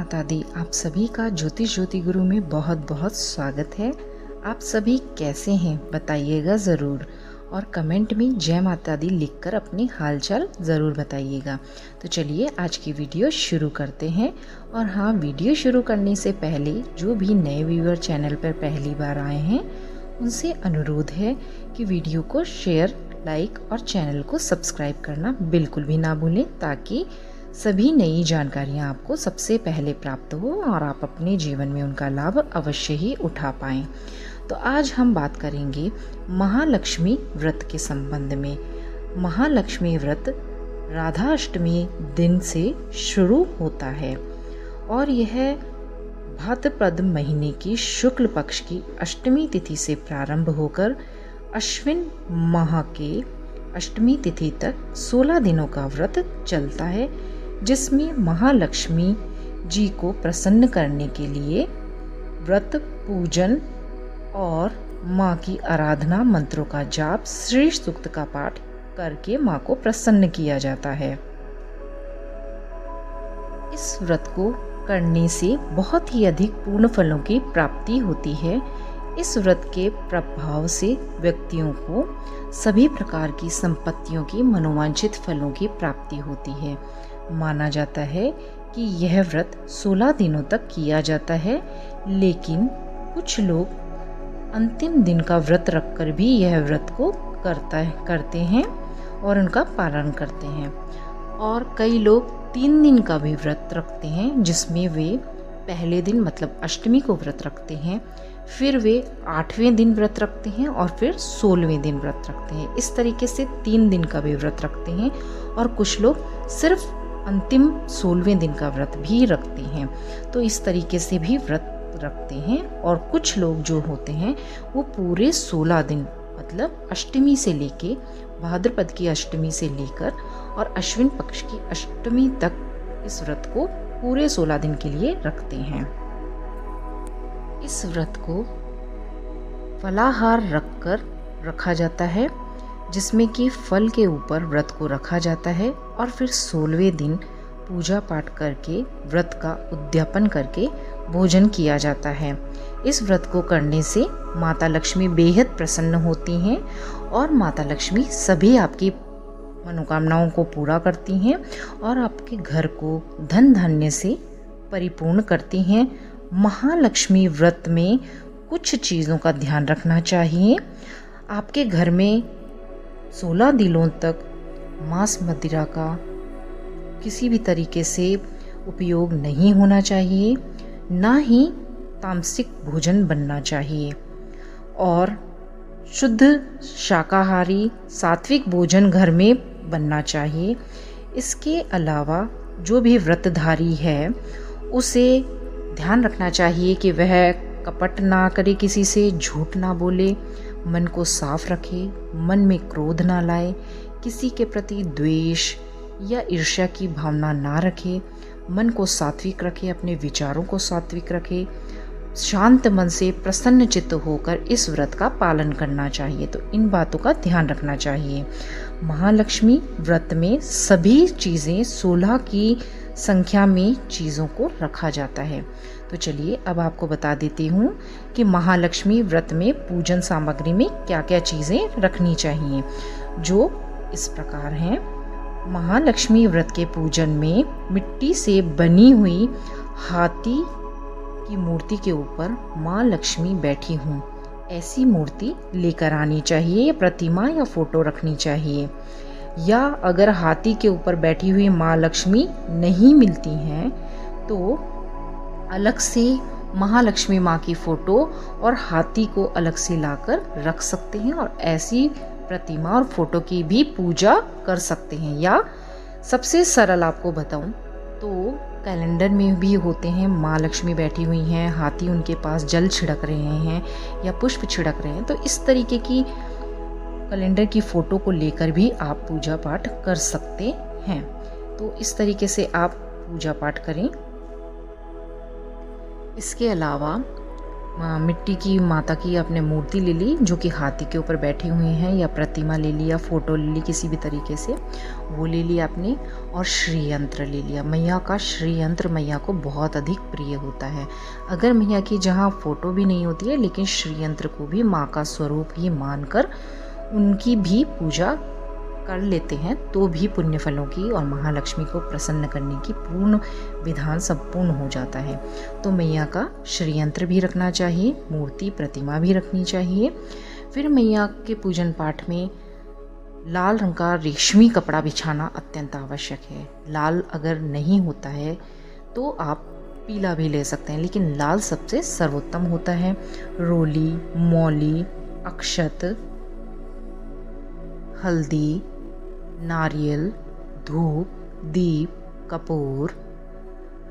माता दी, आप सभी का ज्योतिष ज्योति गुरु में बहुत बहुत स्वागत है। आप सभी कैसे हैं बताइएगा ज़रूर, और कमेंट में जय माता दी लिखकर अपनी हालचाल ज़रूर बताइएगा। तो चलिए आज की वीडियो शुरू करते हैं। और हाँ, वीडियो शुरू करने से पहले जो भी नए व्यूअर चैनल पर पहली बार आए हैं उनसे अनुरोध है कि वीडियो को शेयर, लाइक और चैनल को सब्सक्राइब करना बिल्कुल भी ना भूलें, ताकि सभी नई जानकारियाँ आपको सबसे पहले प्राप्त हो और आप अपने जीवन में उनका लाभ अवश्य ही उठा पाएं। तो आज हम बात करेंगे महालक्ष्मी व्रत के संबंध में। महालक्ष्मी व्रत राधा अष्टमी दिन से शुरू होता है और यह भाद्रपद महीने की शुक्ल पक्ष की अष्टमी तिथि से प्रारंभ होकर अश्विन माह के अष्टमी तिथि तक 16 दिनों का व्रत चलता है, जिसमें महालक्ष्मी जी को प्रसन्न करने के लिए व्रत पूजन और माँ की आराधना, मंत्रों का जाप, श्री सूक्त का पाठ करके माँ को प्रसन्न किया जाता है। इस व्रत को करने से बहुत ही अधिक पूर्ण फलों की प्राप्ति होती है। इस व्रत के प्रभाव से व्यक्तियों को सभी प्रकार की संपत्तियों की मनोवांछित फलों की प्राप्ति होती है। माना जाता है कि यह व्रत 16 दिनों तक किया जाता है, लेकिन कुछ लोग अंतिम दिन का व्रत रखकर भी यह व्रत को करते हैं और उनका पालन करते हैं। और कई लोग 3 दिन का भी व्रत रखते हैं, जिसमें वे पहले दिन मतलब अष्टमी को व्रत रखते हैं, फिर वे 8वें दिन व्रत रखते हैं और फिर 16वें दिन व्रत रखते हैं। इस तरीके से 3 दिन का भी व्रत रखते हैं और कुछ लोग सिर्फ अंतिम 16वें दिन का व्रत भी रखते हैं। तो इस तरीके से भी व्रत रखते हैं। और कुछ लोग जो होते हैं वो पूरे 16 दिन मतलब अष्टमी से लेके भाद्रपद की अष्टमी से लेकर और अश्विन पक्ष की अष्टमी तक इस व्रत को पूरे 16 दिन के लिए रखते हैं। इस व्रत को फलाहार रखकर रखा जाता है, जिसमें कि फल के ऊपर व्रत को रखा जाता है और फिर 16वें दिन पूजा पाठ करके व्रत का उद्यापन करके भोजन किया जाता है। इस व्रत को करने से माता लक्ष्मी बेहद प्रसन्न होती हैं और माता लक्ष्मी सभी आपकी मनोकामनाओं को पूरा करती हैं और आपके घर को धन धान्य से परिपूर्ण करती हैं। महालक्ष्मी व्रत में कुछ चीज़ों का ध्यान रखना चाहिए। आपके घर में 16 दिनों तक मांस मदिरा का किसी भी तरीके से उपयोग नहीं होना चाहिए, ना ही तामसिक भोजन बनना चाहिए और शुद्ध शाकाहारी सात्विक भोजन घर में बनना चाहिए। इसके अलावा जो भी व्रतधारी है उसे ध्यान रखना चाहिए कि वह कपट ना करे, किसी से झूठ ना बोले, मन को साफ रखे, मन में क्रोध ना लाए, किसी के प्रति द्वेष या ईर्ष्या की भावना ना रखे, मन को सात्विक रखे, अपने विचारों को सात्विक रखे, शांत मन से प्रसन्न चित्त होकर इस व्रत का पालन करना चाहिए। तो इन बातों का ध्यान रखना चाहिए। महालक्ष्मी व्रत में सभी चीज़ें 16 की संख्या में चीज़ों को रखा जाता है। तो चलिए अब आपको बता देती हूँ कि महालक्ष्मी व्रत में पूजन सामग्री में क्या क्या चीज़ें रखनी चाहिए, जो इस प्रकार हैं। महालक्ष्मी व्रत के पूजन में मिट्टी से बनी हुई हाथी की मूर्ति के ऊपर माँ लक्ष्मी बैठी हूँ ऐसी मूर्ति लेकर आनी चाहिए, प्रतिमा या फोटो रखनी चाहिए। या अगर हाथी के ऊपर बैठी हुई माँ लक्ष्मी नहीं मिलती हैं तो अलग से महालक्ष्मी माँ की फोटो और हाथी को अलग से लाकर रख सकते हैं और ऐसी प्रतिमा और फोटो की भी पूजा कर सकते हैं। या सबसे सरल आपको बताऊं तो कैलेंडर में भी होते हैं, माँ लक्ष्मी बैठी हुई हैं, हाथी उनके पास जल छिड़क रहे हैं या पुष्प छिड़क रहे हैं। तो इस तरीके की कैलेंडर की फ़ोटो को लेकर भी आप पूजा पाठ कर सकते हैं। तो इस तरीके से आप पूजा पाठ करें। इसके अलावा मिट्टी की माता की आपने मूर्ति ले ली जो कि हाथी के ऊपर बैठी हुई हैं, या प्रतिमा ले ली या फ़ोटो ले ली किसी भी तरीके से, वो ले लिया आपने। और श्री यंत्र ले लिया। मैया का श्री यंत्र मैया को बहुत अधिक प्रिय होता है। अगर मैया की जहाँ फ़ोटो भी नहीं होती है लेकिन श्री यंत्र को भी माँ का स्वरूप ही मानकर उनकी भी पूजा कर लेते हैं तो भी पुण्य फलों की और महालक्ष्मी को प्रसन्न करने की पूर्ण विधान संपूर्ण हो जाता है। तो मैया का श्री यंत्र भी रखना चाहिए, मूर्ति प्रतिमा भी रखनी चाहिए। फिर मैया के पूजन पाठ में लाल रंग का रेशमी कपड़ा बिछाना अत्यंत आवश्यक है। लाल अगर नहीं होता है तो आप पीला भी ले सकते हैं, लेकिन लाल सबसे सर्वोत्तम होता है। रोली, मौली, अक्षत, हल्दी, नारियल, धूप, दीप, कपूर,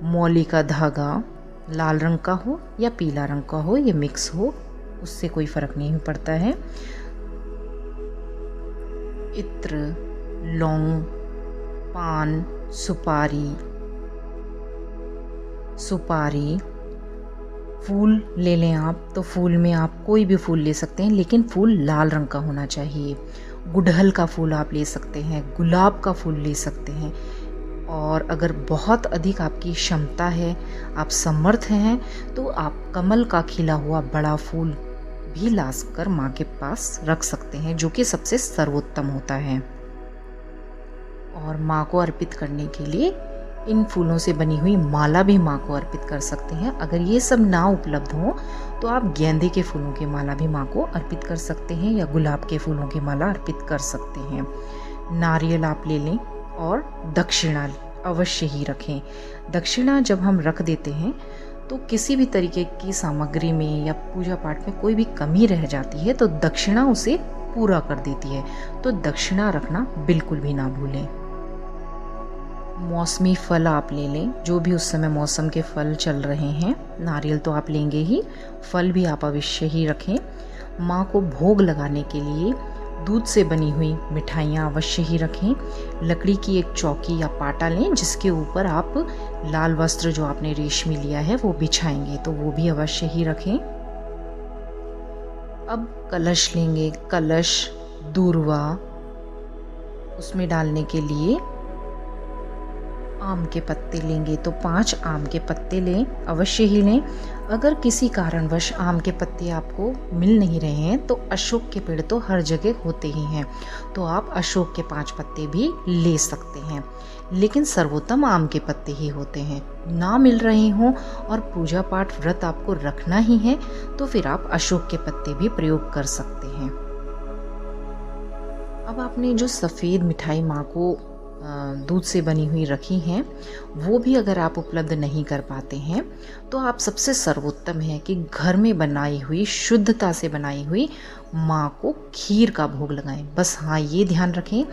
मौली का धागा लाल रंग का हो या पीला रंग का हो, ये मिक्स हो, उससे कोई फर्क नहीं पड़ता है। इत्र, लौंग, पान, सुपारी, फूल ले लें आप तो फूल में आप कोई भी फूल ले सकते हैं, लेकिन फूल लाल रंग का होना चाहिए। गुड़हल का फूल आप ले सकते हैं, गुलाब का फूल ले सकते हैं। और अगर बहुत अधिक आपकी क्षमता है, आप समर्थ हैं, तो आप कमल का खिला हुआ बड़ा फूल भी लाकर माँ के पास रख सकते हैं, जो कि सबसे सर्वोत्तम होता है। और माँ को अर्पित करने के लिए इन फूलों से बनी हुई माला भी माँ को अर्पित कर सकते हैं। अगर ये सब ना उपलब्ध हो तो आप गेंदे के फूलों की माला भी माँ को अर्पित कर सकते हैं या गुलाब के फूलों की माला अर्पित कर सकते हैं। नारियल आप ले लें और दक्षिणा अवश्य ही रखें। दक्षिणा जब हम रख देते हैं तो किसी भी तरीके की सामग्री में या पूजा पाठ में कोई भी कमी रह जाती है तो दक्षिणा उसे पूरा कर देती है। तो दक्षिणा रखना बिल्कुल भी ना भूलें। मौसमी फल आप ले लें, जो भी उस समय मौसम के फल चल रहे हैं। नारियल तो आप लेंगे ही, फल भी आप अवश्य ही रखें। माँ को भोग लगाने के लिए दूध से बनी हुई मिठाइयाँ अवश्य ही रखें। लकड़ी की एक चौकी या पाटा लें जिसके ऊपर आप लाल वस्त्र जो आपने रेशमी लिया है वो बिछाएंगे, तो वो भी अवश्य ही रखें। अब कलश लेंगे, कलश, दूर्वा, उसमें डालने के लिए आम के पत्ते लेंगे तो 5 आम के पत्ते लें, अवश्य ही लें। अगर किसी कारणवश आम के पत्ते आपको मिल नहीं रहे हैं तो अशोक के पेड़ तो हर जगह होते ही हैं, तो आप अशोक के 5 पत्ते भी ले सकते हैं, लेकिन सर्वोत्तम आम के पत्ते ही होते हैं। ना मिल रहे हों और पूजा पाठ व्रत आपको रखना ही है तो फिर आप अशोक के पत्ते भी प्रयोग कर सकते हैं। अब आपने जो सफ़ेद मिठाई माँ को दूध से बनी हुई रखी हैं, वो भी अगर आप उपलब्ध नहीं कर पाते हैं तो आप सबसे सर्वोत्तम है कि घर में बनाई हुई, शुद्धता से बनाई हुई माँ को खीर का भोग लगाएं। बस हाँ, ये ध्यान रखें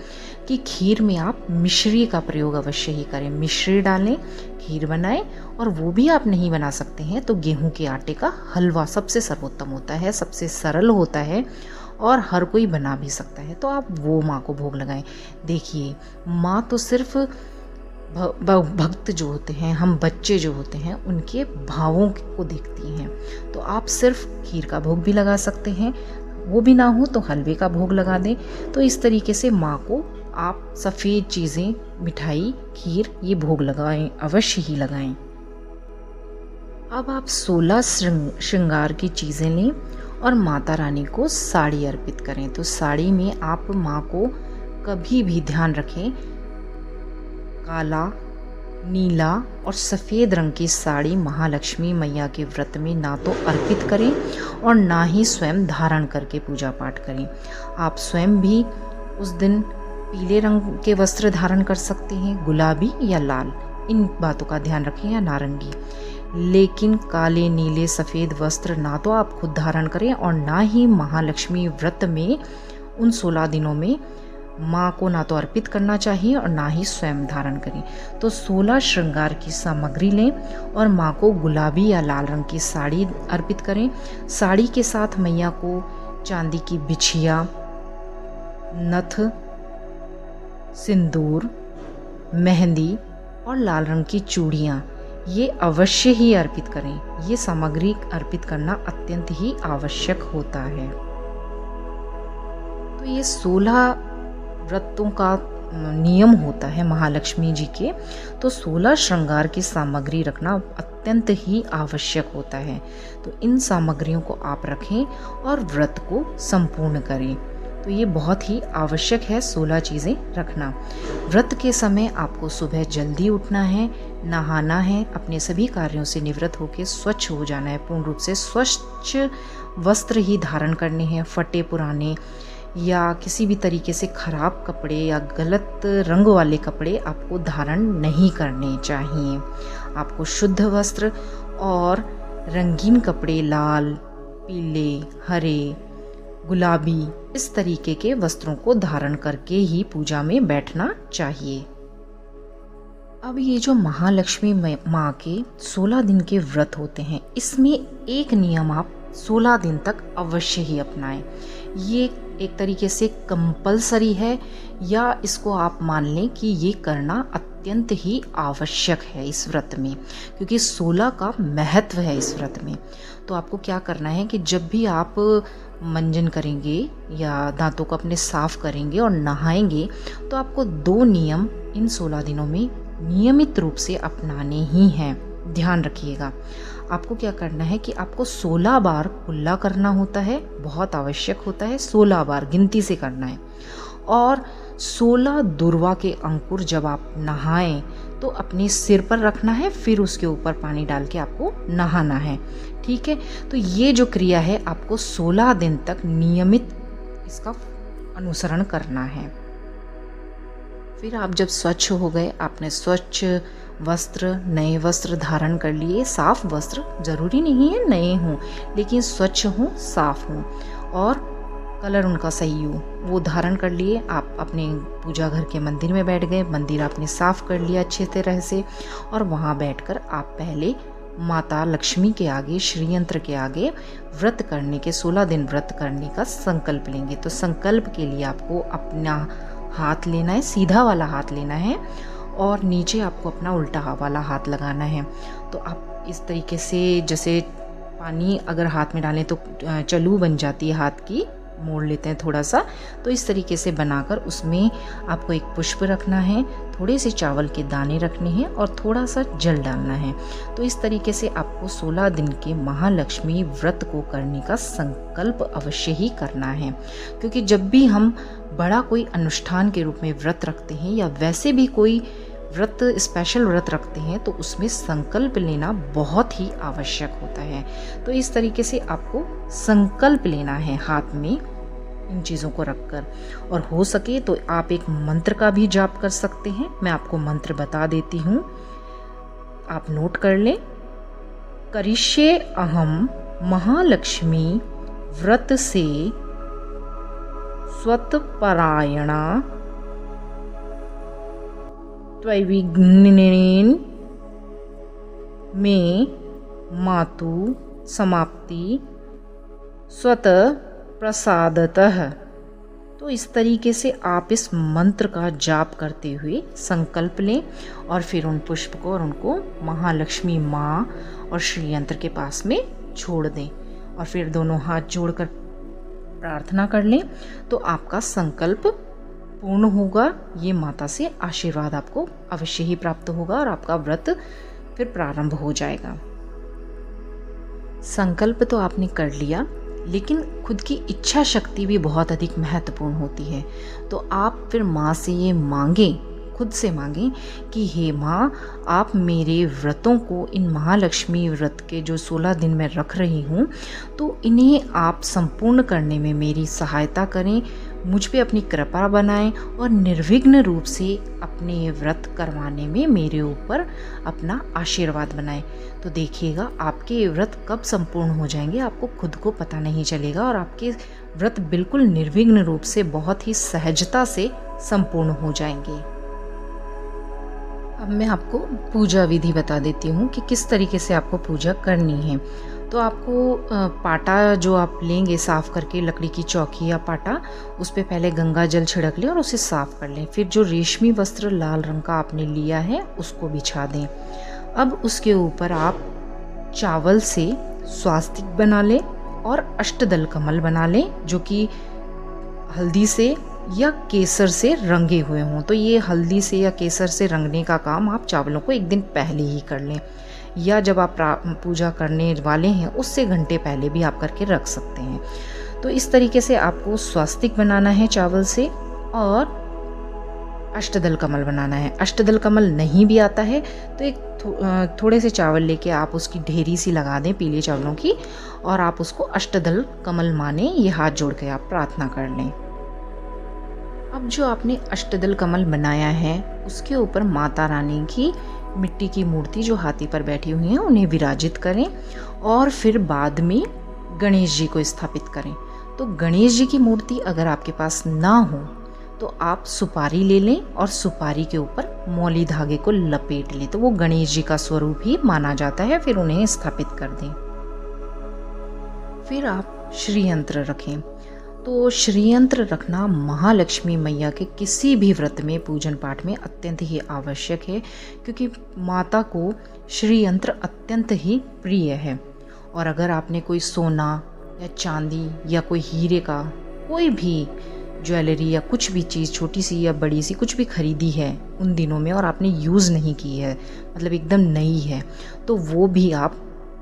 कि खीर में आप मिश्री का प्रयोग अवश्य ही करें। मिश्री डालें, खीर बनाएं, और वो भी आप नहीं बना सकते हैं तो गेहूं के आटे का हलवा सबसे सर्वोत्तम होता है, सबसे सरल होता है और हर कोई बना भी सकता है, तो आप वो माँ को भोग लगाएं। देखिए, माँ तो सिर्फ भक्त जो होते हैं, हम बच्चे जो होते हैं, उनके भावों को देखती हैं। तो आप सिर्फ खीर का भोग भी लगा सकते हैं, वो भी ना हो तो हलवे का भोग लगा दें। तो इस तरीके से माँ को आप सफ़ेद चीज़ें, मिठाई, खीर, ये भोग लगाएं, अवश्य ही लगाएं। अब आप 16 श्रृंगार की चीज़ें लें और माता रानी को साड़ी अर्पित करें। तो साड़ी में आप माँ को कभी भी ध्यान रखें, काला, नीला और सफ़ेद रंग की साड़ी महालक्ष्मी मैया के व्रत में ना तो अर्पित करें और ना ही स्वयं धारण करके पूजा पाठ करें। आप स्वयं भी उस दिन पीले रंग के वस्त्र धारण कर सकते हैं, गुलाबी या लाल, इन बातों का ध्यान रखें, या नारंगी। लेकिन काले, नीले, सफ़ेद वस्त्र ना तो आप खुद धारण करें और ना ही महालक्ष्मी व्रत में उन 16 दिनों में माँ को ना तो अर्पित करना चाहिए और ना ही स्वयं धारण करें। तो 16 श्रृंगार की सामग्री लें और माँ को गुलाबी या लाल रंग की साड़ी अर्पित करें। साड़ी के साथ मैया को चांदी की बिछिया, नथ, सिंदूर, मेहंदी और लाल रंग की चूड़ियाँ, ये अवश्य ही अर्पित करें। ये सामग्री अर्पित करना अत्यंत ही आवश्यक होता है। तो ये 16 व्रतों का नियम होता है महालक्ष्मी जी के। तो 16 श्रृंगार की सामग्री रखना अत्यंत ही आवश्यक होता है। तो इन सामग्रियों को आप रखें और व्रत को संपूर्ण करें। तो ये बहुत ही आवश्यक है 16 चीज़ें रखना। व्रत के समय आपको सुबह जल्दी उठना है, नहाना है, अपने सभी कार्यों से निवृत्त होकर स्वच्छ हो जाना है। पूर्ण रूप से स्वच्छ वस्त्र ही धारण करने हैं। फटे पुराने या किसी भी तरीके से खराब कपड़े या गलत रंग वाले कपड़े आपको धारण नहीं करने चाहिए। आपको शुद्ध वस्त्र और रंगीन कपड़े, लाल, पीले, हरे, गुलाबी, इस तरीके के वस्त्रों को धारण करके ही पूजा में बैठना चाहिए। अब ये जो महालक्ष्मी माँ के 16 दिन के व्रत होते हैं, इसमें एक नियम आप 16 दिन तक अवश्य ही अपनाएं। ये एक तरीके से कंपलसरी है, या इसको आप मान लें कि ये करना अत्यंत ही आवश्यक है इस व्रत में, क्योंकि 16 का महत्व है इस व्रत में। तो आपको क्या करना है कि जब भी आप मंजन करेंगे या दांतों को अपने साफ करेंगे और नहाएंगे, तो आपको 2 नियम इन 16 दिनों में नियमित रूप से अपनाने ही हैं। ध्यान रखिएगा। आपको क्या करना है कि आपको 16 बार कुल्ला करना होता है, बहुत आवश्यक होता है। 16 बार गिनती से करना है। और 16 दुर्वा के अंकुर जब आप नहाएं तो अपने सिर पर रखना है, फिर उसके ऊपर पानी डाल के आपको नहाना है। ठीक है। तो ये जो क्रिया है आपको 16 दिन तक नियमित इसका अनुसरण करना है। फिर आप जब स्वच्छ हो गए, आपने स्वच्छ वस्त्र, नए वस्त्र धारण कर लिए। साफ वस्त्र, जरूरी नहीं है नए हों, लेकिन स्वच्छ हों, साफ हों और कलर उनका सही हो, वो धारण कर लिए। आप अपने पूजा घर के मंदिर में बैठ गए। मंदिर आपने साफ कर लिया अच्छे तरह से, और वहाँ बैठकर आप पहले माता लक्ष्मी के आगे, श्री यंत्र के आगे व्रत करने के 16 दिन व्रत करने का संकल्प लेंगे। तो संकल्प के लिए आपको अपना हाथ लेना है, सीधा वाला हाथ लेना है, और नीचे आपको अपना उल्टा वाला हाथ लगाना है। तो आप इस तरीके से, जैसे पानी अगर हाथ में डालें तो चलू बन जाती है हाथ की, मोड़ लेते हैं थोड़ा सा, तो इस तरीके से बनाकर उसमें आपको एक पुष्प रखना है, थोड़े से चावल के दाने रखने हैं और थोड़ा सा जल डालना है। तो इस तरीके से आपको 16 दिन के महालक्ष्मी व्रत को करने का संकल्प अवश्य ही करना है। क्योंकि जब भी हम बड़ा कोई अनुष्ठान के रूप में व्रत रखते हैं या वैसे भी कोई व्रत, स्पेशल व्रत रखते हैं, तो उसमें संकल्प लेना बहुत ही आवश्यक होता है। तो इस तरीके से आपको संकल्प लेना है हाथ में इन चीज़ों को रखकर। और हो सके तो आप एक मंत्र का भी जाप कर सकते हैं। मैं आपको मंत्र बता देती हूँ, आप नोट कर लें। करिष्ये अहम महालक्ष्मी व्रत से स्वतपरायणा त्वविघ्नेन में मातु समाप्ति स्वतः प्रसादतः। तो इस तरीके से आप इस मंत्र का जाप करते हुए संकल्प लें और फिर उन पुष्प को और उनको महालक्ष्मी माँ और श्री यंत्र के पास में छोड़ दें, और फिर दोनों हाथ जोड़कर प्रार्थना कर लें। तो आपका संकल्प पूर्ण होगा। ये माता से आशीर्वाद आपको अवश्य ही प्राप्त होगा और आपका व्रत फिर प्रारंभ हो जाएगा। संकल्प तो आपने कर लिया, लेकिन खुद की इच्छा शक्ति भी बहुत अधिक महत्वपूर्ण होती है। तो आप फिर माँ से ये मांगें, खुद से मांगें कि हे माँ, आप मेरे व्रतों को, इन महालक्ष्मी व्रत के जो 16 दिन मैं रख रही हूँ, तो इन्हें आप संपूर्ण करने में मेरी सहायता करें, मुझ पे अपनी कृपा बनाएं और निर्विघ्न रूप से अपने व्रत करवाने में मेरे ऊपर अपना आशीर्वाद बनाएं। तो देखिएगा आपके ये व्रत कब संपूर्ण हो जाएंगे, आपको खुद को पता नहीं चलेगा और आपके व्रत बिल्कुल निर्विघ्न रूप से, बहुत ही सहजता से संपूर्ण हो जाएंगे। अब मैं आपको पूजा विधि बता देती हूँ कि किस तरीके से आपको पूजा करनी है। तो आपको पाटा जो आप लेंगे साफ़ करके, लकड़ी की चौकी या पाटा, उस पर पहले गंगा जल छिड़क लें और उसे साफ़ कर लें। फिर जो रेशमी वस्त्र लाल रंग का आपने लिया है उसको बिछा दें। अब उसके ऊपर आप चावल से स्वास्तिक बना लें और अष्टदल कमल बना लें, जो कि हल्दी से या केसर से रंगे हुए हों। तो ये हल्दी से या केसर से रंगने का काम आप चावलों को एक दिन पहले ही कर लें, या जब आप पूजा करने वाले हैं उससे घंटे पहले भी आप करके रख सकते हैं। तो इस तरीके से आपको स्वास्तिक बनाना है चावल से, और अष्टदल कमल बनाना है। अष्टदल कमल नहीं भी आता है तो एक थोड़े से चावल लेके आप उसकी ढेरी सी लगा दें पीले चावलों की, और आप उसको अष्टदल कमल माने, ये हाथ जोड़ के आप प्रार्थना कर लें। अब जो आपने अष्टदल कमल बनाया है उसके ऊपर माता रानी की मिट्टी की मूर्ति जो हाथी पर बैठी हुई हैं उन्हें विराजित करें, और फिर बाद में गणेश जी को स्थापित करें। तो गणेश जी की मूर्ति अगर आपके पास ना हो तो आप सुपारी ले लें और सुपारी के ऊपर मौली धागे को लपेट लें, तो वो गणेश जी का स्वरूप ही माना जाता है। फिर उन्हें स्थापित कर दें। फिर आप श्री यंत्र रखें। तो श्री यंत्र रखना महालक्ष्मी मैया के किसी भी व्रत में, पूजन पाठ में अत्यंत ही आवश्यक है, क्योंकि माता को श्री यंत्र अत्यंत ही प्रिय है। और अगर आपने कोई सोना या चांदी या कोई हीरे का कोई भी ज्वेलरी या कुछ भी चीज़ छोटी सी या बड़ी सी कुछ भी खरीदी है उन दिनों में और आपने यूज़ नहीं की है, मतलब एकदम नई है, तो वो भी आप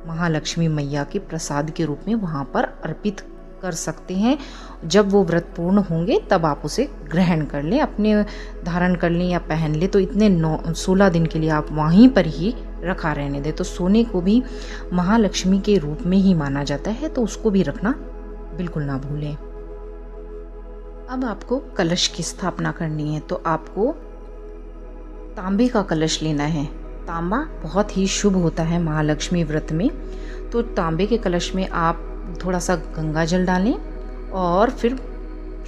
महालक्ष्मी मैया के प्रसाद के रूप में वहाँ पर अर्पित कर सकते हैं। जब वो व्रत पूर्ण होंगे तब आप उसे ग्रहण कर लें, अपने धारण कर लें या पहन लें। तो इतने 16 दिन के लिए आप वहीं पर ही रखा रहने दें। तो सोने को भी महालक्ष्मी के रूप में ही माना जाता है, तो उसको भी रखना बिल्कुल ना भूलें। अब आपको कलश की स्थापना करनी है, तो आपको तांबे का कलश लेना है। तांबा बहुत ही शुभ होता है महालक्ष्मी व्रत में। तो तांबे के कलश में आप थोड़ा सा गंगा जल डालें और फिर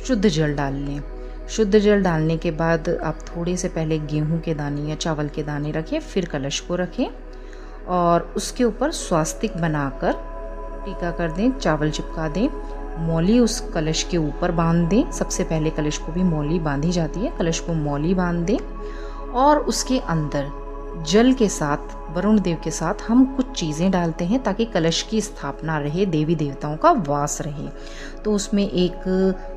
शुद्ध जल डाल लें। शुद्ध जल डालने के बाद आप थोड़े से पहले गेहूं के दाने या चावल के दाने रखें, फिर कलश को रखें और उसके ऊपर स्वास्तिक बनाकर टीका कर दें, चावल चिपका दें, मौली उस कलश के ऊपर बांध दें। सबसे पहले कलश को भी मौली बांधी जाती है, कलश को मौली बांध दें और उसके अंदर जल के साथ, वरुण देव के साथ हम कुछ चीज़ें डालते हैं ताकि कलश की स्थापना रहे, देवी देवताओं का वास रहे। तो उसमें एक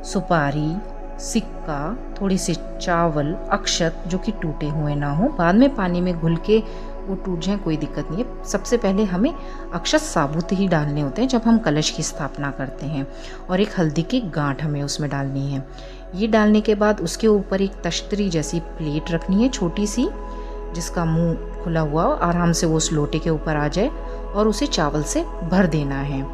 सुपारी, सिक्का, थोड़ी सी चावल, अक्षत जो कि टूटे हुए ना हो, बाद में पानी में घुल के वो टूट जाए कोई दिक्कत नहीं है। सबसे पहले हमें अक्षत साबुत ही डालने होते हैं जब हम कलश की स्थापना करते हैं, और एक हल्दी की गांठ हमें उसमें डालनी है। ये डालने के बाद उसके ऊपर एक तश्तरी जैसी प्लेट रखनी है छोटी सी, जिसका मुंह खुला हुआ आराम से वो उस लोटे के ऊपर आ जाए, और उसे चावल से भर देना है।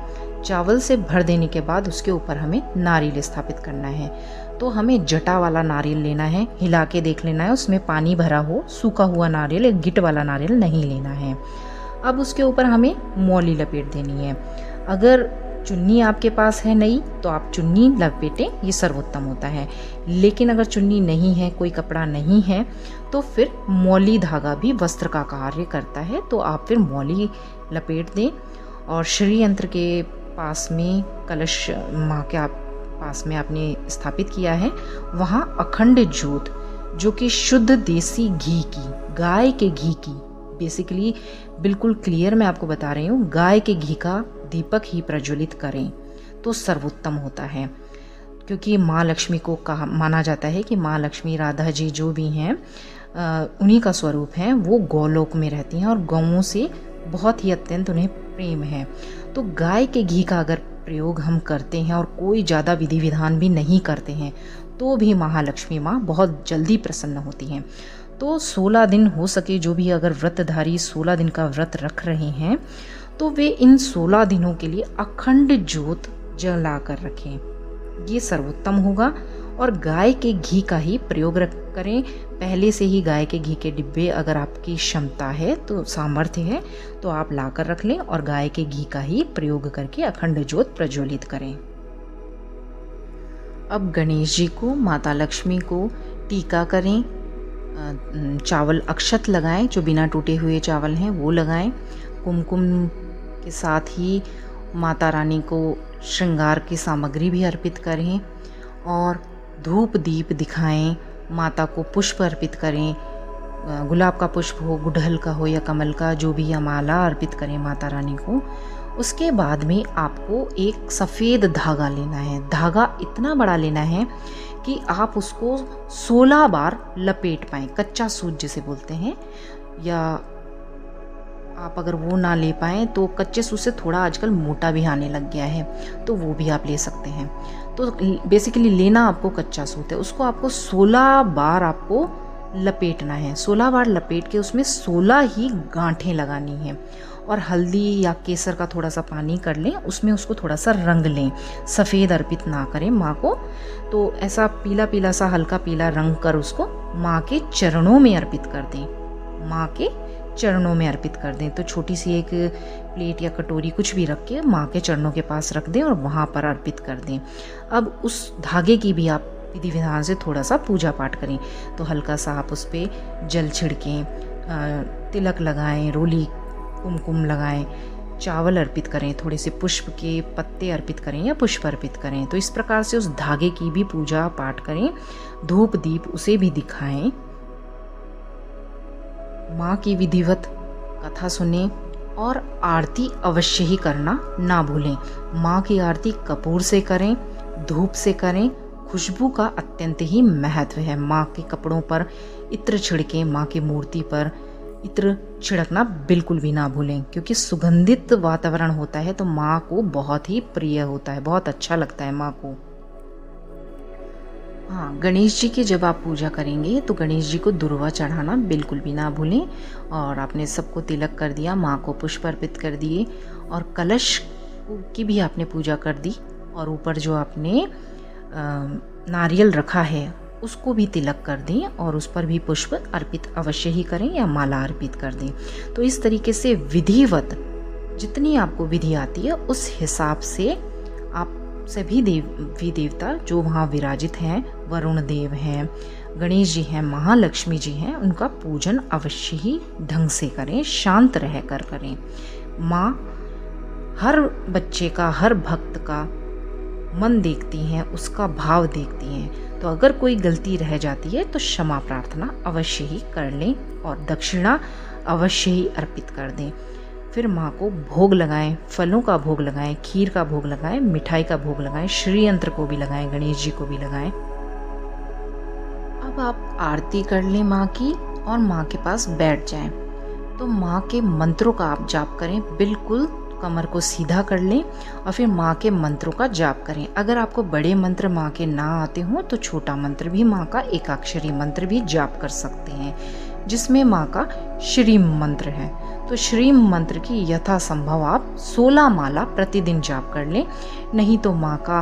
चावल से भर देने के बाद उसके ऊपर हमें नारियल स्थापित करना है। तो हमें जटा वाला नारियल लेना है, हिला के देख लेना है उसमें पानी भरा हो, सूखा हुआ नारियल, एक गिट वाला नारियल नहीं लेना है। अब उसके ऊपर हमें मौली लपेट देनी है। अगर चुन्नी आपके पास है नहीं तो आप चुन्नी लपेटें, ये सर्वोत्तम होता है। लेकिन अगर चुन्नी नहीं है, कोई कपड़ा नहीं है, तो फिर मौली धागा भी वस्त्र का कार्य करता है, तो आप फिर मौली लपेट दें। और श्री यंत्र के पास में, कलश माँ के आप पास में आपने स्थापित किया है, वहाँ अखंड ज्योत जो कि शुद्ध देसी घी की, गाय के घी की, बेसिकली बिल्कुल क्लियर मैं आपको बता रही हूँ, गाय के घी का दीपक ही प्रज्वलित करें तो सर्वोत्तम होता है। क्योंकि माँ लक्ष्मी को कहा माना जाता है कि माँ लक्ष्मी, राधा जी जो भी हैं उन्हीं का स्वरूप है, वो गौलोक में रहती हैं और गौओं से बहुत ही अत्यंत उन्हें प्रेम है। तो गाय के घी का अगर प्रयोग हम करते हैं और कोई ज़्यादा विधि विधान भी नहीं करते हैं तो भी महालक्ष्मी माँ बहुत जल्दी प्रसन्न होती हैं। तो 16 दिन हो सके, जो भी अगर व्रतधारी 16 दिन का व्रत रख रहे हैं तो वे इन 16 दिनों के लिए अखंड ज्योत जला कर रखें, ये सर्वोत्तम होगा। और गाय के घी का ही प्रयोग करें। पहले से ही गाय के घी के डिब्बे अगर आपकी क्षमता है, तो सामर्थ्य है, तो आप ला कर रख लें और गाय के घी का ही प्रयोग करके अखंड ज्योत प्रज्वलित करें। अब गणेश जी को, माता लक्ष्मी को टीका करें, चावल अक्षत लगाएं, जो बिना टूटे हुए चावल हैं वो लगाएं। कुमकुम के साथ ही माता रानी को श्रृंगार की सामग्री भी अर्पित करें और धूप दीप दिखाएं, माता को पुष्प अर्पित करें, गुलाब का पुष्प हो, गुड़हल का हो या कमल का, जो भी या माला अर्पित करें माता रानी को। उसके बाद में आपको एक सफ़ेद धागा लेना है। धागा इतना बड़ा लेना है कि आप उसको 16 बार लपेट पाएँ, कच्चा सूत जिसे बोलते हैं। या आप अगर वो ना ले पाएँ तो कच्चे सूत से थोड़ा आजकल मोटा भी आने लग गया है, तो वो भी आप ले सकते हैं। तो बेसिकली लेना आपको कच्चा सूत है, उसको आपको 16 बार आपको लपेटना है। 16 बार लपेट के उसमें 16 ही गांठें लगानी हैं। और हल्दी या केसर का थोड़ा सा पानी कर लें, उसमें उसको थोड़ा सा रंग लें। सफ़ेद अर्पित ना करें माँ को, तो ऐसा पीला पीला सा हल्का पीला रंग कर उसको माँ के चरणों में अर्पित कर दें। माँ के चरणों में अर्पित कर दें। तो छोटी सी एक प्लेट या कटोरी कुछ भी रख के माँ के चरणों के पास रख दें और वहाँ पर अर्पित कर दें। अब उस धागे की भी आप विधि विधान से थोड़ा सा पूजा पाठ करें। तो हल्का सा आप उस पर जल छिड़कें, तिलक लगाएं, रोली कुमकुम लगाएं, चावल अर्पित करें, थोड़े से पुष्प के पत्ते अर्पित करें या पुष्प अर्पित करें। तो इस प्रकार से उस धागे की भी पूजा पाठ करें। धूप दीप उसे भी दिखाएं। माँ की विधिवत कथा सुने और आरती अवश्य ही करना ना भूलें। माँ की आरती कपूर से करें, धूप से करें। खुशबू का अत्यंत ही महत्व है। माँ के कपड़ों पर इत्र छिड़कें, माँ की मूर्ति पर इत्र छिड़कना बिल्कुल भी ना भूलें, क्योंकि सुगंधित वातावरण होता है तो माँ को बहुत ही प्रिय होता है, बहुत अच्छा लगता है माँ को। हाँ, गणेश जी की जब आप पूजा करेंगे तो गणेश जी को दुर्वा चढ़ाना बिल्कुल भी ना भूलें। और आपने सबको तिलक कर दिया, माँ को पुष्प अर्पित कर दिए और कलश की भी आपने पूजा कर दी। और ऊपर जो आपने नारियल रखा है उसको भी तिलक कर दें और उस पर भी पुष्प अर्पित अवश्य ही करें या माला अर्पित कर दें। तो इस तरीके से विधिवत जितनी आपको विधि आती है उस हिसाब से आप सभी देवी देवता जो वहाँ विराजित हैं, वरुण देव हैं, गणेश जी हैं, महालक्ष्मी जी हैं, उनका पूजन अवश्य ही ढंग से करें, शांत रह कर करें। माँ हर बच्चे का, हर भक्त का मन देखती हैं, उसका भाव देखती हैं। तो अगर कोई गलती रह जाती है तो क्षमा प्रार्थना अवश्य ही कर लें और दक्षिणा अवश्य ही अर्पित कर दें। फिर माँ को भोग लगाएं, फलों का भोग लगाएं, खीर का भोग लगाएं, मिठाई का भोग लगाएं, श्री यंत्र को भी लगाएं, गणेश जी को भी लगाएं। अब आप आरती कर लें माँ की और माँ के पास बैठ जाएं। तो माँ के मंत्रों का आप जाप करें, बिल्कुल कमर को सीधा कर लें और फिर माँ के मंत्रों का जाप करें। अगर आपको बड़े मंत्र माँ के ना आते हों तो छोटा मंत्र भी, माँ का एकाक्षरी मंत्र भी जाप कर सकते हैं, जिसमें माँ का श्री मंत्र है। तो श्री मंत्र की यथासंभव आप 16 माला प्रतिदिन जाप कर लें। नहीं तो माँ का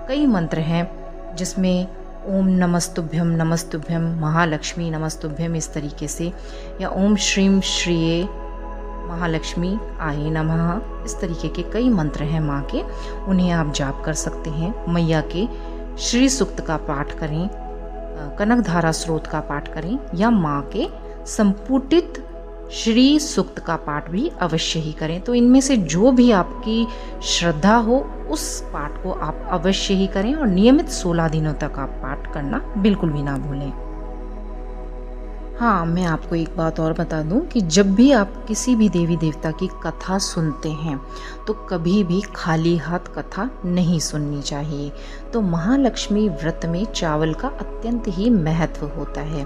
कई मंत्र हैं जिसमें ओम नमस्तुभ्यम नमस्तुभ्यम, महालक्ष्मी नमस्तुभ्यम, इस तरीके से, या ओम श्रीम श्रीये महालक्ष्मी आये नमः, इस तरीके के कई मंत्र हैं माँ के, उन्हें आप जाप कर सकते हैं। मैया के श्री सूक्त का पाठ करें, कनक धारा स्रोत का पाठ करें या माँ के संपुटित श्री सूक्त का पाठ भी अवश्य ही करें। तो इनमें से जो भी आपकी श्रद्धा हो उस पाठ को आप अवश्य ही करें और नियमित 16 दिनों तक आप पाठ करना बिल्कुल भी ना भूलें। हाँ, मैं आपको एक बात और बता दूं कि जब भी आप किसी भी देवी देवता की कथा सुनते हैं तो कभी भी खाली हाथ कथा नहीं सुननी चाहिए। तो महालक्ष्मी व्रत में चावल का अत्यंत ही महत्व होता है।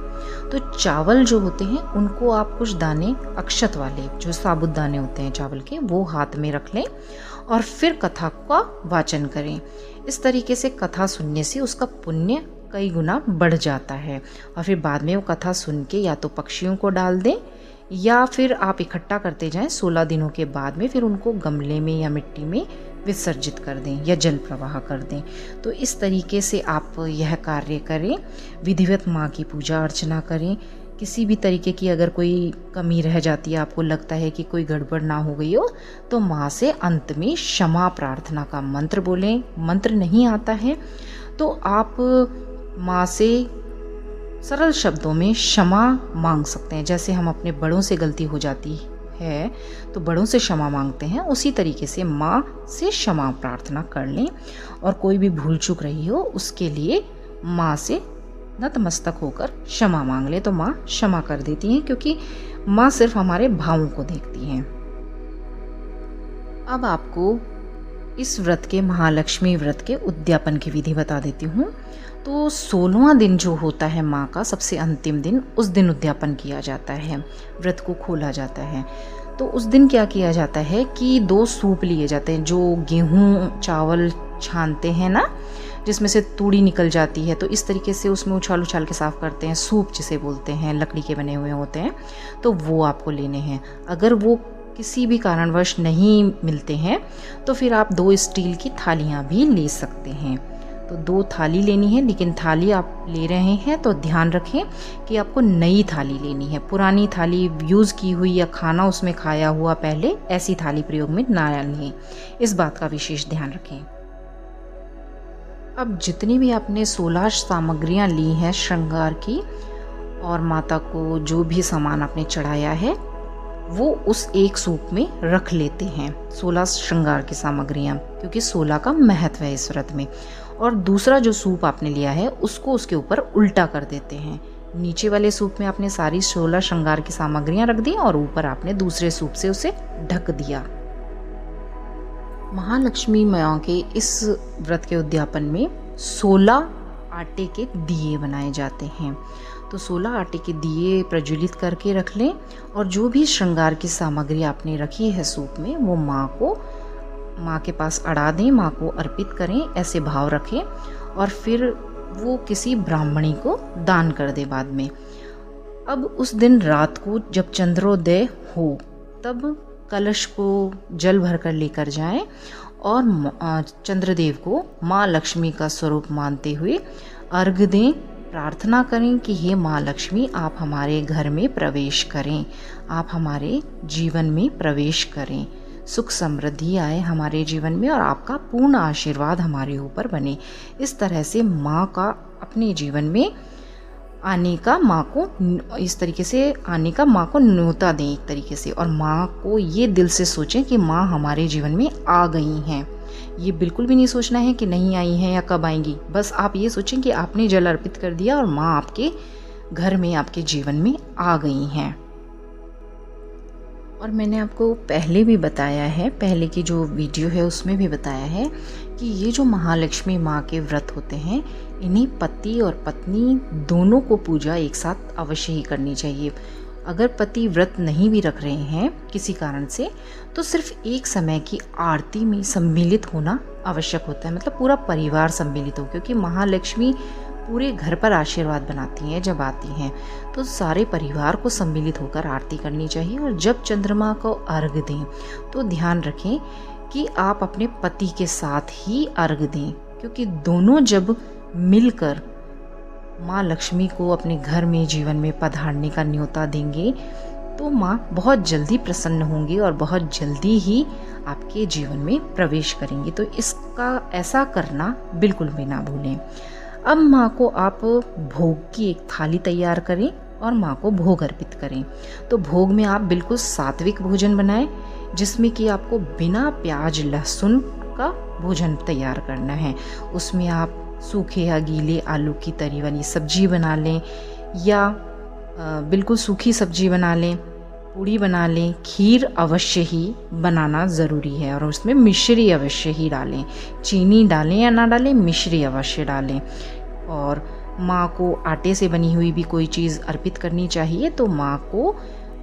तो चावल जो होते हैं उनको आप कुछ दाने, अक्षत वाले जो साबुत दाने होते हैं चावल के, वो हाथ में रख लें और फिर कथा का वाचन करें। इस तरीके से कथा सुनने से उसका पुण्य कई गुना बढ़ जाता है। और फिर बाद में वो कथा सुन के या तो पक्षियों को डाल दें या फिर आप इकट्ठा करते जाएं 16 दिनों के बाद में, फिर उनको गमले में या मिट्टी में विसर्जित कर दें या जल प्रवाह कर दें। तो इस तरीके से आप यह कार्य करें, विधिवत माँ की पूजा अर्चना करें। किसी भी तरीके की अगर कोई कमी रह जाती है, आपको लगता है कि कोई गड़बड़ ना हो गई हो, तो माँ से अंत में क्षमा प्रार्थना का मंत्र बोलें। मंत्र नहीं आता है तो आप माँ से सरल शब्दों में क्षमा मांग सकते हैं। जैसे हम अपने बड़ों से गलती हो जाती है तो बड़ों से क्षमा मांगते हैं, उसी तरीके से माँ से क्षमा प्रार्थना कर लें। और कोई भी भूल चूक रही हो उसके लिए माँ से नतमस्तक होकर क्षमा मांग ले तो माँ क्षमा कर देती हैं, क्योंकि माँ सिर्फ हमारे भावों को देखती हैं। अब आपको इस व्रत के, महालक्ष्मी व्रत के उद्यापन की विधि बता देती हूँ। तो 16वां दिन जो होता है माँ का, सबसे अंतिम दिन, उस दिन उद्यापन किया जाता है, व्रत को खोला जाता है। तो उस दिन क्या किया जाता है कि 2 सूप लिए जाते हैं, जो गेहूँ चावल छानते हैं ना, जिसमें से तूड़ी निकल जाती है, तो इस तरीके से उसमें उछाल उछाल के साफ़ करते हैं। सूप जिसे बोलते हैं, लकड़ी के बने हुए होते हैं, तो वो आपको लेने हैं। अगर वो किसी भी कारणवश नहीं मिलते हैं तो फिर आप 2 स्टील की थालियाँ भी ले सकते हैं। तो 2 थाली लेनी है, लेकिन थाली आप ले रहे हैं तो ध्यान रखें कि आपको नई थाली लेनी है। पुरानी थाली यूज़ की हुई या खाना उसमें खाया हुआ पहले, ऐसी थाली प्रयोग में ना लें, इस बात का विशेष ध्यान रखें। अब जितनी भी आपने 16 सामग्रियाँ ली हैं श्रृंगार की, और माता को जो भी सामान आपने चढ़ाया है वो उस एक सूप में रख लेते हैं, 16 श्रृंगार की सामग्रियाँ, क्योंकि 16 का महत्व है इस व्रत में। और दूसरा जो सूप आपने लिया है उसको उसके ऊपर उल्टा कर देते हैं। नीचे वाले सूप में आपने सारी 16 श्रृंगार की सामग्रियाँ रख दी और ऊपर आपने दूसरे सूप से उसे ढक दिया। महालक्ष्मी माँ के इस व्रत के उद्यापन में 16 आटे के दिए बनाए जाते हैं। तो 16 आटे के दिए प्रज्वलित करके रख लें, और जो भी श्रृंगार की सामग्री आपने रखी है सूप में, वो माँ के पास अड़ा दें, माँ को अर्पित करें, ऐसे भाव रखें, और फिर वो किसी ब्राह्मणी को दान कर दे बाद में। अब उस दिन रात को जब चंद्रोदय हो तब कलश को जल भर कर लेकर जाएं और चंद्रदेव को माँ लक्ष्मी का स्वरूप मानते हुए अर्घ्य दें। प्रार्थना करें कि हे माँ लक्ष्मी, आप हमारे घर में प्रवेश करें, आप हमारे जीवन में प्रवेश करें, सुख समृद्धि आए हमारे जीवन में और आपका पूर्ण आशीर्वाद हमारे ऊपर बने। इस तरह से माँ का अपने जीवन में आने का, माँ को इस तरीके से आने का माँ को न्योता दें एक तरीके से, और माँ को ये दिल से सोचें कि माँ हमारे जीवन में आ गई हैं। ये बिल्कुल भी नहीं सोचना है कि नहीं आई हैं या कब आएंगी, बस आप ये सोचें कि आपने जल अर्पित कर दिया और माँ आपके घर में, आपके जीवन में आ गई हैं। और मैंने आपको पहले भी बताया है, पहले की जो वीडियो है उसमें भी बताया है कि ये जो महालक्ष्मी माँ के व्रत होते हैं, इन्हें पति और पत्नी दोनों को पूजा एक साथ अवश्य ही करनी चाहिए। अगर पति व्रत नहीं भी रख रहे हैं किसी कारण से, तो सिर्फ एक समय की आरती में सम्मिलित होना आवश्यक होता है, मतलब पूरा परिवार सम्मिलित हो, क्योंकि महालक्ष्मी पूरे घर पर आशीर्वाद बनाती हैं। जब आती हैं तो सारे परिवार को सम्मिलित होकर आरती करनी चाहिए। और जब चंद्रमा को अर्घ्य दें तो ध्यान रखें कि आप अपने पति के साथ ही अर्घ्य दें, क्योंकि दोनों जब मिलकर माँ लक्ष्मी को अपने घर में, जीवन में पधारने का न्योता देंगे तो माँ बहुत जल्दी प्रसन्न होंगी और बहुत जल्दी ही आपके जीवन में प्रवेश करेंगी। तो इसका ऐसा करना बिल्कुल भी ना भूलें। अब माँ को आप भोग की एक थाली तैयार करें और माँ को भोग अर्पित करें। तो भोग में आप बिल्कुल सात्विक भोजन बनाएं, जिसमें कि आपको बिना प्याज लहसुन का भोजन तैयार करना है। उसमें आप सूखे या गीले आलू की तरी वाली सब्जी बना लें, या बिल्कुल सूखी सब्जी बना लें, पूड़ी बना लें। खीर अवश्य ही बनाना ज़रूरी है और उसमें मिश्री अवश्य ही डालें। चीनी डालें या ना डालें, मिश्री अवश्य डालें। और माँ को आटे से बनी हुई भी कोई चीज़ अर्पित करनी चाहिए, तो माँ को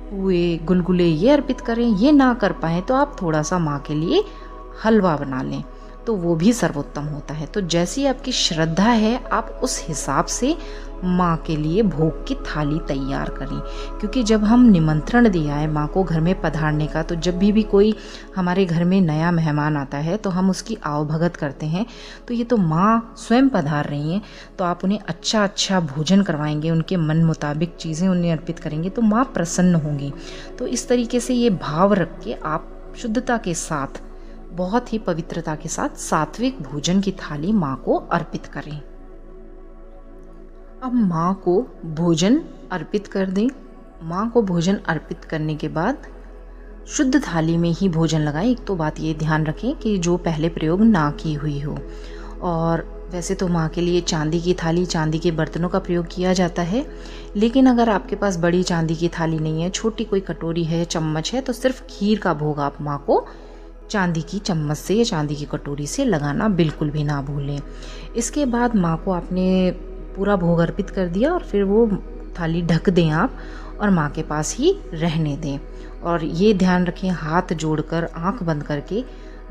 पुए, गुलगुले ये अर्पित करें। ये ना कर पाएँ तो आप थोड़ा सा माँ के लिए हलवा बना लें, तो वो भी सर्वोत्तम होता है। तो जैसी आपकी श्रद्धा है, आप उस हिसाब से माँ के लिए भोग की थाली तैयार करें। क्योंकि जब हम निमंत्रण दिया है माँ को घर में पधारने का, तो जब भी कोई हमारे घर में नया मेहमान आता है तो हम उसकी आवभगत करते हैं। तो ये तो माँ स्वयं पधार रही हैं, तो आप उन्हें अच्छा अच्छा भोजन करवाएंगे, उनके मन मुताबिक चीज़ें उन्हें अर्पित करेंगे तो माँ प्रसन्न होंगी। तो इस तरीके से ये भाव रख के आप शुद्धता के साथ, बहुत ही पवित्रता के साथ सात्विक भोजन की थाली माँ को अर्पित करें। अब माँ को भोजन अर्पित कर दें। माँ को भोजन अर्पित करने के बाद शुद्ध थाली में ही भोजन लगाएं। एक तो बात ये ध्यान रखें कि जो पहले प्रयोग ना की हुई हो, और वैसे तो माँ के लिए चांदी की थाली, चांदी के बर्तनों का प्रयोग किया जाता है, लेकिन अगर आपके पास बड़ी चांदी की थाली नहीं है, छोटी कोई कटोरी है, चम्मच है, तो सिर्फ खीर का भोग आप माँ को चांदी की चम्मच से या चांदी की कटोरी से लगाना बिल्कुल भी ना भूलें। इसके बाद माँ को आपने पूरा भोग अर्पित कर दिया और फिर वो थाली ढक दें आप और माँ के पास ही रहने दें। और ये ध्यान रखें, हाथ जोड़कर आंख बंद करके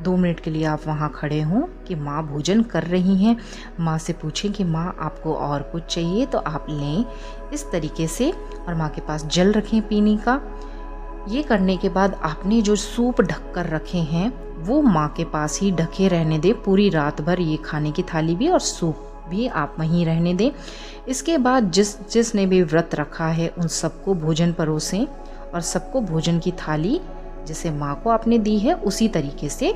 2 मिनट के लिए आप वहाँ खड़े हों कि माँ भोजन कर रही हैं। माँ से पूछें कि माँ आपको और कुछ चाहिए तो आप लें, इस तरीके से। और माँ के पास जल रखें पीने का। ये करने के बाद आपने जो सूप ढक कर रखे हैं वो माँ के पास ही ढके रहने दें पूरी रात भर। ये खाने की थाली भी और सूप भी आप वहीं रहने दें। इसके बाद जिसने भी व्रत रखा है उन सबको भोजन परोसें और सबको भोजन की थाली जैसे माँ को आपने दी है उसी तरीके से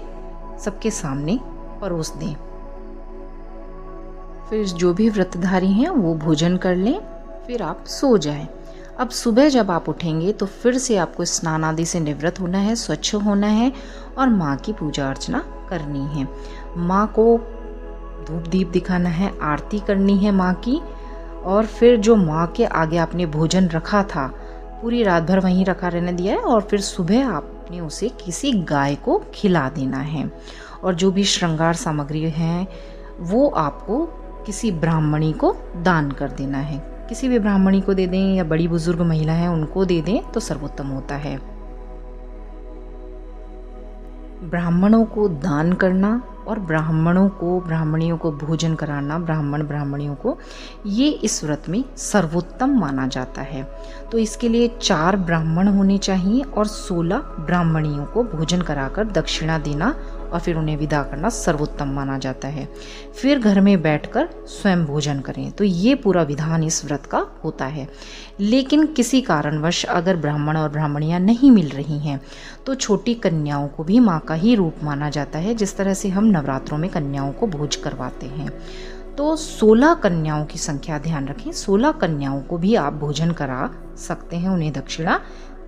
सबके सामने परोस दें। फिर जो भी व्रतधारी हैं वो भोजन कर लें, फिर आप सो जाएं। अब सुबह जब आप उठेंगे तो फिर से आपको स्नान आदि से निवृत्त होना है, स्वच्छ होना है और माँ की पूजा अर्चना करनी है। माँ को धूप दीप दिखाना है, आरती करनी है माँ की। और फिर जो माँ के आगे आपने भोजन रखा था पूरी रात भर वहीं रखा रहने दिया है और फिर सुबह आपने उसे किसी गाय को खिला देना है। और जो भी श्रृंगार सामग्री है वो आपको किसी ब्राह्मणी को दान कर देना है। किसी भी ब्राह्मणी को दे दें या बड़ी बुजुर्ग महिला है उनको दे दें तो सर्वोत्तम होता है। ब्राह्मणों को दान करना और ब्राह्मणियों को भोजन कराना, ब्राह्मणियों को, ये इस व्रत में सर्वोत्तम माना जाता है। तो इसके लिए 4 ब्राह्मण होने चाहिए और 16 ब्राह्मणियों को भोजन कराकर दक्षिणा देना और फिर उन्हें विदा करना सर्वोत्तम माना जाता है। फिर घर में बैठकर स्वयं भोजन करें। तो ये पूरा विधान इस व्रत का होता है। लेकिन किसी कारणवश अगर ब्राह्मण और ब्राह्मणियां नहीं मिल रही हैं तो छोटी कन्याओं को भी माँ का ही रूप माना जाता है, जिस तरह से हम नवरात्रों में कन्याओं को भोज करवाते हैं। तो 16 कन्याओं की संख्या ध्यान रखें। 16 कन्याओं को भी आप भोजन करा सकते हैं, उन्हें दक्षिणा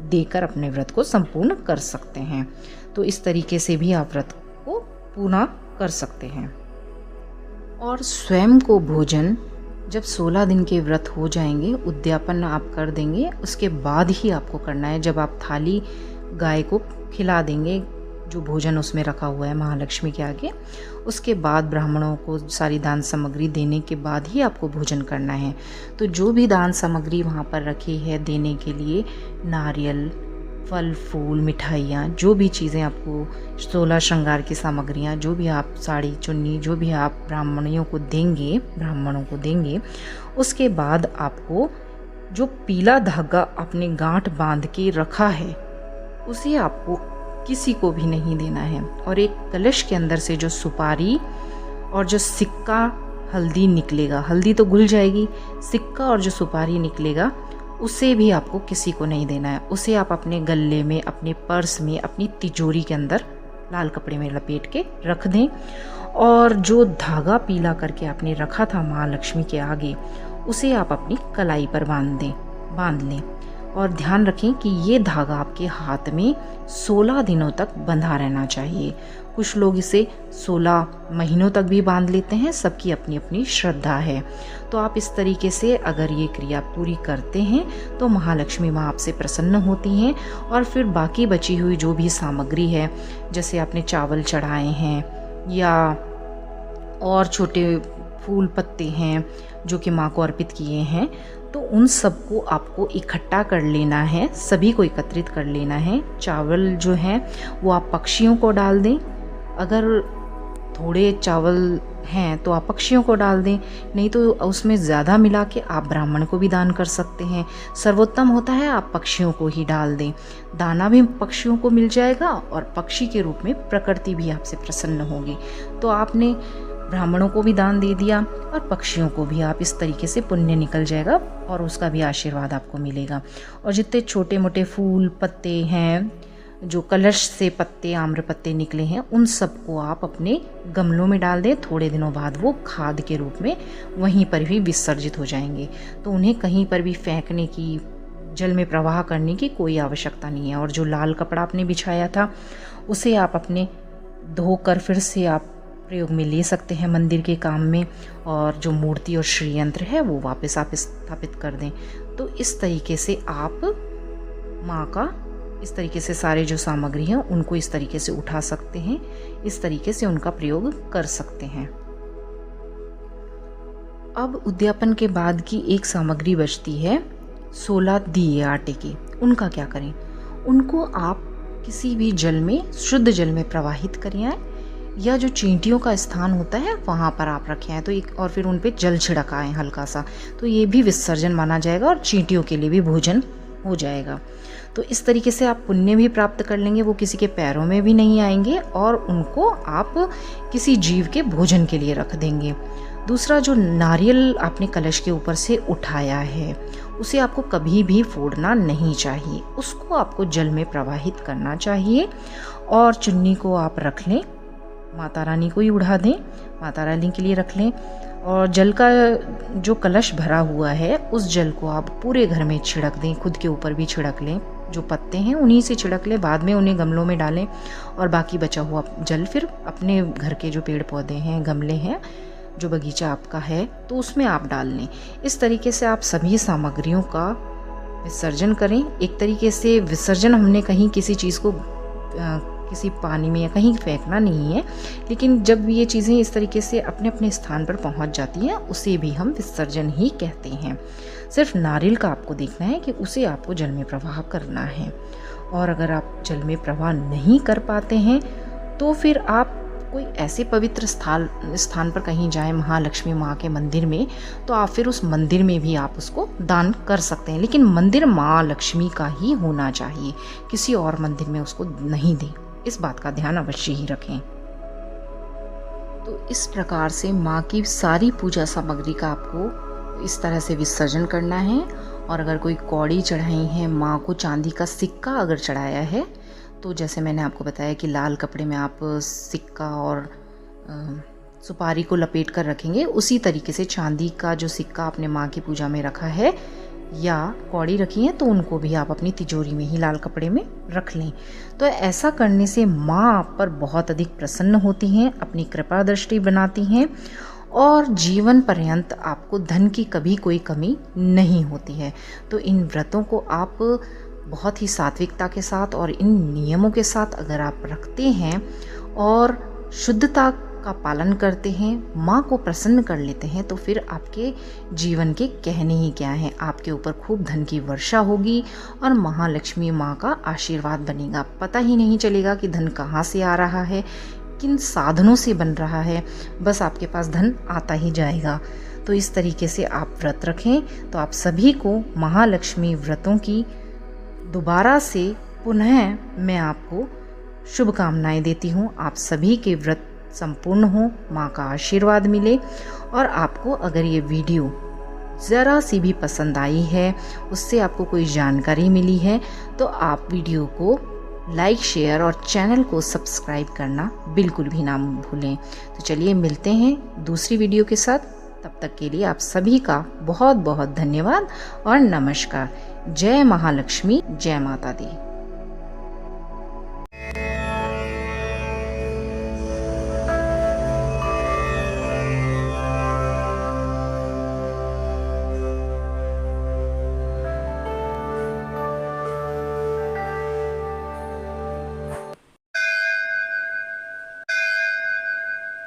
देकर अपने व्रत को संपूर्ण कर सकते हैं। तो इस तरीके से भी आप व्रत को पूर्ण कर सकते हैं। और स्वयं को भोजन जब 16 दिन के व्रत हो जाएंगे, उद्यापन आप कर देंगे, उसके बाद ही आपको करना है। जब आप थाली गाय को खिला देंगे जो भोजन उसमें रखा हुआ है महालक्ष्मी के आगे, उसके बाद ब्राह्मणों को सारी दान सामग्री देने के बाद ही आपको भोजन करना है। तो जो भी दान सामग्री वहाँ पर रखी है देने के लिए, नारियल, फल फूल, मिठाइयाँ, जो भी चीज़ें आपको 16 श्रृंगार की सामग्रियाँ, जो भी आप साड़ी चुन्नी, जो भी आप ब्राह्मणों को देंगे, उसके बाद आपको जो पीला धागा आपने गांठ बांध के रखा है उसे आपको किसी को भी नहीं देना है। और एक कलश के अंदर से जो सुपारी और जो सिक्का हल्दी निकलेगा, हल्दी तो घुल जाएगी, सिक्का और जो सुपारी निकलेगा उसे भी आपको किसी को नहीं देना है। उसे आप अपने गले में, अपने पर्स में, अपनी तिजोरी के अंदर लाल कपड़े में लपेट के रख दें। और जो धागा पीला करके आपने रखा था महालक्ष्मी के आगे, उसे आप अपनी कलाई पर बांध लें। और ध्यान रखें कि ये धागा आपके हाथ में 16 दिनों तक बंधा रहना चाहिए। कुछ लोग इसे 16 महीनों तक भी बांध लेते हैं, सबकी अपनी अपनी श्रद्धा है। तो आप इस तरीके से अगर ये क्रिया पूरी करते हैं तो महालक्ष्मी माँ आपसे प्रसन्न होती हैं। और फिर बाकी बची हुई जो भी सामग्री है, जैसे आपने चावल चढ़ाए हैं या और छोटे फूल पत्ते हैं जो कि माँ को अर्पित किए हैं, तो उन सबको आपको इकट्ठा कर लेना है, सभी को एकत्रित कर लेना है। चावल जो है वो आप पक्षियों को डाल दें। अगर थोड़े चावल हैं तो आप पक्षियों को डाल दें, नहीं तो उसमें ज़्यादा मिला के आप ब्राह्मण को भी दान कर सकते हैं। सर्वोत्तम होता है आप पक्षियों को ही डाल दें, दाना भी पक्षियों को मिल जाएगा और पक्षी के रूप में प्रकृति भी आपसे प्रसन्न होगी। तो आपने ब्राह्मणों को भी दान दे दिया और पक्षियों को भी, आप इस तरीके से पुण्य निकल जाएगा और उसका भी आशीर्वाद आपको मिलेगा। और जितने छोटे मोटे फूल पत्ते हैं, जो कलश से पत्ते, आम्र पत्ते निकले हैं, उन सबको आप अपने गमलों में डाल दें। थोड़े दिनों बाद वो खाद के रूप में वहीं पर भी विसर्जित हो जाएंगे। तो उन्हें कहीं पर भी फेंकने की, जल में प्रवाह करने की कोई आवश्यकता नहीं है। और जो लाल कपड़ा आपने बिछाया था उसे आप अपने धोकर फिर से आप प्रयोग में ले सकते हैं मंदिर के काम में, और जो मूर्ति और श्रीयंत्र है वो वापस आप स्थापित कर दें। तो इस तरीके से आप माँ का, इस तरीके से सारे जो सामग्री हैं उनको इस तरीके से उठा सकते हैं, इस तरीके से उनका प्रयोग कर सकते हैं। अब उद्यापन के बाद की एक सामग्री बचती है 16 दिए आटे की। उनका क्या करें? उनको आप किसी भी जल में, शुद्ध जल में प्रवाहित करें आए, या जो चींटियों का स्थान होता है वहाँ पर आप रखें आए, तो एक और फिर उन पे जल छिड़काएं हल्का सा, तो ये भी विसर्जन माना जाएगा और चींटियों के लिए भी भोजन हो जाएगा। तो इस तरीके से आप पुण्य भी प्राप्त कर लेंगे, वो किसी के पैरों में भी नहीं आएंगे और उनको आप किसी जीव के भोजन के लिए रख देंगे। दूसरा, जो नारियल आपने कलश के ऊपर से उठाया है उसे आपको कभी भी फोड़ना नहीं चाहिए, उसको आपको जल में प्रवाहित करना चाहिए और चुन्नी को आप रख लें, माता रानी को ही उड़ा दें, माता रानी के लिए रख लें। और जल का जो कलश भरा हुआ है उस जल को आप पूरे घर में छिड़क दें, खुद के ऊपर भी छिड़क लें, जो पत्ते हैं उन्हीं से छिड़क लें, बाद में उन्हें गमलों में डालें और बाकी बचा हुआ जल फिर अपने घर के जो पेड़ पौधे हैं, गमले हैं, जो बगीचा आपका है तो उसमें आप डाल लें। इस तरीके से आप सभी सामग्रियों का विसर्जन करें। एक तरीके से विसर्जन हमने कहीं किसी चीज़ को किसी पानी में या कहीं फेंकना नहीं है, लेकिन जब ये चीज़ें इस तरीके से अपने अपने स्थान पर पहुंच जाती हैं उसे भी हम विसर्जन ही कहते हैं। सिर्फ नारियल का आपको देखना है कि उसे आपको जल में प्रवाह करना है, और अगर आप जल में प्रवाह नहीं कर पाते हैं तो फिर आप कोई ऐसे पवित्र स्थान पर कहीं जाएं, महालक्ष्मी माँ के मंदिर में, तो आप फिर उस मंदिर में भी आप उसको दान कर सकते हैं, लेकिन मंदिर माँ लक्ष्मी का ही होना चाहिए, किसी और मंदिर में उसको नहीं दें। इस बात का ध्यान अवश्य ही रखें। तो इस प्रकार से माँ की सारी पूजा सामग्री का आपको इस तरह से विसर्जन करना है। और अगर कोई कौड़ी चढ़ाई है, माँ को चांदी का सिक्का अगर चढ़ाया है, तो जैसे मैंने आपको बताया कि लाल कपड़े में आप सिक्का और सुपारी को लपेट कर रखेंगे, उसी तरीके से चांदी का जो सिक्का आपने माँ की पूजा में रखा है या कौड़ी रखी है तो उनको भी आप अपनी तिजोरी में ही लाल कपड़े में रख लें। तो ऐसा करने से माँ आप पर बहुत अधिक प्रसन्न होती हैं, अपनी कृपा दृष्टि बनाती हैं और जीवन पर्यंत आपको धन की कभी कोई कमी नहीं होती है। तो इन व्रतों को आप बहुत ही सात्विकता के साथ और इन नियमों के साथ अगर आप रखते हैं और शुद्धता का पालन करते हैं, माँ को प्रसन्न कर लेते हैं, तो फिर आपके जीवन के कहने ही क्या है। आपके ऊपर खूब धन की वर्षा होगी और महालक्ष्मी माँ का आशीर्वाद बनेगा। पता ही नहीं चलेगा कि धन कहाँ से आ रहा है, किन साधनों से बन रहा है, बस आपके पास धन आता ही जाएगा। तो इस तरीके से आप व्रत रखें। तो आप सभी को महालक्ष्मी व्रतों की दोबारा से पुनः मैं आपको शुभकामनाएं देती हूँ। आप सभी के व्रत संपूर्ण हो, माँ का आशीर्वाद मिले। और आपको अगर ये वीडियो ज़रा सी भी पसंद आई है, उससे आपको कोई जानकारी मिली है, तो आप वीडियो को लाइक, शेयर और चैनल को सब्सक्राइब करना बिल्कुल भी ना भूलें। तो चलिए मिलते हैं दूसरी वीडियो के साथ। तब तक के लिए आप सभी का बहुत बहुत धन्यवाद और नमस्कार। जय महालक्ष्मी, जय माता दी।